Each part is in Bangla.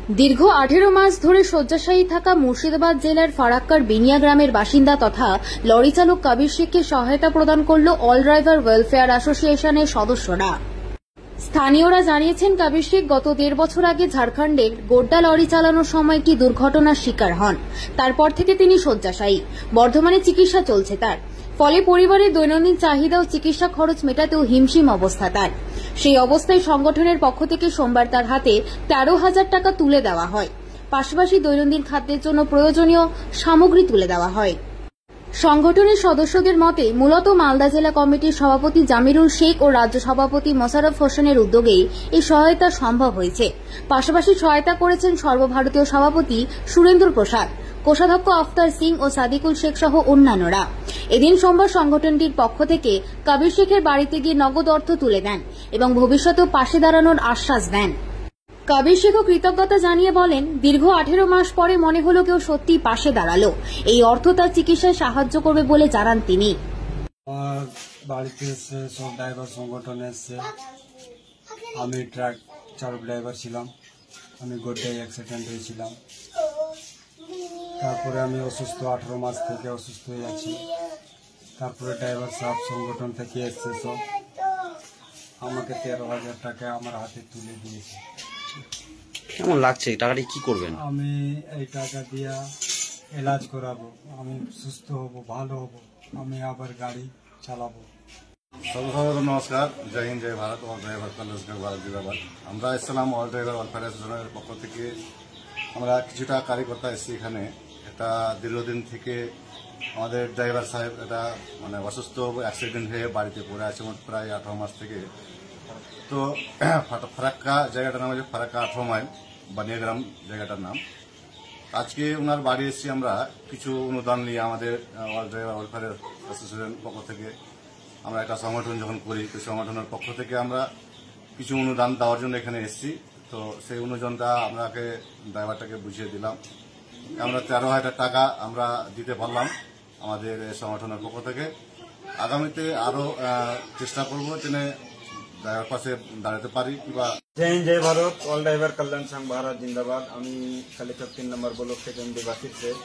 দীর্ঘ 18 মাস ধরে শয্যাশায়ী থাকা মুর্শিদাবাদ জেলার ফারাক্কার বিনিয়া গ্রামের বাসিন্দা তথা লরি চালক কবির শেখকে সহায়তা প্রদান করল অল ড্রাইভার ওয়েলফেয়ার অ্যাসোসিয়েশনের সদস্যরা। স্থানীয়রা জানিয়েছেন, কবির শেখ গত 1.5 বছর আগে ঝাড়খণ্ডের গোড্ডা লরি চালানোর সময় একটি দুর্ঘটনার শিকার হন। তারপর থেকে তিনি শয্যাশায়ী। বর্ধমানে চিকিৎসা চলছে তার। ফলে পরিবারের দৈনন্দিন চাহিদা ও চিকিৎসা খরচ মেটাতেও হিমশিম অবস্থা তার। সেই অবস্থায় সংগঠনের পক্ষ থেকে সোমবার তার হাতে 13,000 টাকা তুলে দেওয়া হয়। পাশাপাশি দৈনন্দিন খাদ্যের জন্য প্রয়োজনীয় সামগ্রী তুলে দেওয়া হয়। সংগঠনের সদস্যদের মতে, মূলত মালদা জেলা কমিটির সভাপতি জামিরুল শেখ ও রাজ্য সভাপতি মোশাররফ হোসেনের উদ্যোগেই এই সহায়তা সম্ভব হয়েছে। পাশাপাশি সহায়তা করেছেন সর্বভারতীয় সভাপতি সুরেন্দ্র প্রসাদ, কোষাধ্যক্ষ আফতার সিং ও সাদিকুল শেখ সহ অন্যান্যরা। এদিন সোমবার সংগঠনটির পক্ষ থেকে কবির শেখের বাড়িতে গিয়ে নগদ অর্থ তুলে দেন এবং ভবিষ্যতেও পাশে দাঁড়ানোর আশ্বাস দেন। কবির শেখও কৃতজ্ঞতা জানিয়ে বলেন, দীর্ঘ 18 মাস পরে মনে হলো কেউ সত্যি পাশে দাঁড়ালো। এই অর্থ তার চিকিৎসায় সাহায্য করবে বলে জানান তিনি। আমার বাড়িতে এসছে সব ড্রাইভার সংগঠন এসছে। আমি ট্রাক চালক ড্রাইভার ছিলাম। আমি গোড্ডায় অ্যাক্সিডেন্ট হয়েছিলাম। তারপরে আমি অসুস্থ, 18 মাস থেকে অসুস্থ হয়ে আছি। তারপরে ড্রাইভার সাহেব সংগঠন থেকে এসছে সব, আমাকে 13,000 টাকা আমার হাতে তুলে দিয়েছে। কেমন লাগছে? টাকাটি কি করবেন? আমি এই টাকা দিয়া এলাজ করাবো, আমি সুস্থ হব, ভালো হব, আমি আবার গাড়ি চালাবো। সর্বসাধারণ নমস্কার, জয় হিন্দ, জয় ভারত। অল ড্রাইভার কল্যাণ ভারত জিন্দাবাদ। আমরা ইসলাম অল ড্রাইভার ওয়েলফেয়ার অ্যাসোসিয়েশনের পক্ষ থেকে আমরা কিছুটা কার্যকর্তা এসেছি এখানে। এটা দীর্ঘদিন থেকে আমাদের ড্রাইভার সাহেব এটা অসুস্থ, অ্যাক্সিডেন্ট হয়ে বাড়িতে পড়ে আছে প্রায় 18 মাস থেকে। তো ফারাক্কা জায়গাটার নাম হচ্ছে ফারাক্কা 18 মাইল, বানিয়া গ্রাম জায়গাটার নাম। আজকে ওনার বাড়ি এসেছি আমরা কিছু অনুদান নিয়ে। আমাদের অল ড্রাইভার ওয়েলফেয়ার অ্যাসোসিয়েশন পক্ষ থেকে আমরা একটা সংগঠন যখন করি, তো সংগঠনের পক্ষ থেকে আমরা কিছু অনুদান দেওয়ার জন্য এখানে এসেছি। তো সেই অনুদানটা আমরাকে ড্রাইভারটাকে বুঝিয়ে দিলাম। আমরা 13,000 টাকা আমরা দিতে পারলাম আমাদের সংগঠনের পক্ষ থেকে। আগামীতে আরো চেষ্টা করবো যেন ড্রাইভার পাশে দাঁড়াতে পারি। জয় হিন্দ, জয় ভারত। অল ড্রাইভার কল্যাণ সংঘ ভারত জিন্দাবাদ। আমি কালীচক 3 নম্বর ব্লক থেকে এমডি বাসির শেখ।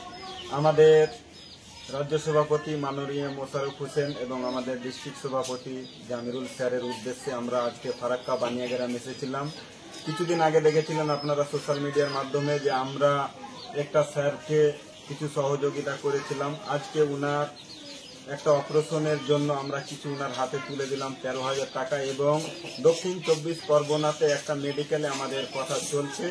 আমাদের রাজ্য সভাপতি মাননীয় মোশাররফ হোসেন এবং আমাদের ডিস্ট্রিক্ট সভাপতি জামিরুল স্যারের উদ্দেশ্যে আমরা আজকে ফারাক্কা বানিয়া গ্রাম এসেছিলাম। কিছুদিন আগে দেখেছিলেন আপনারা সোশ্যাল মিডিয়ার মাধ্যমে যে আমরা একটা স্যারকে কিছু সহযোগিতা করেছিলাম। আজকে উনার একটা অপারেশনের জন্য আমরা কিছু উনার হাতে তুলে দিলাম 13,000 টাকা, এবং দক্ষিণ 24 পরগনাতে একটা মেডিকেলে আমাদের কথা চলছে।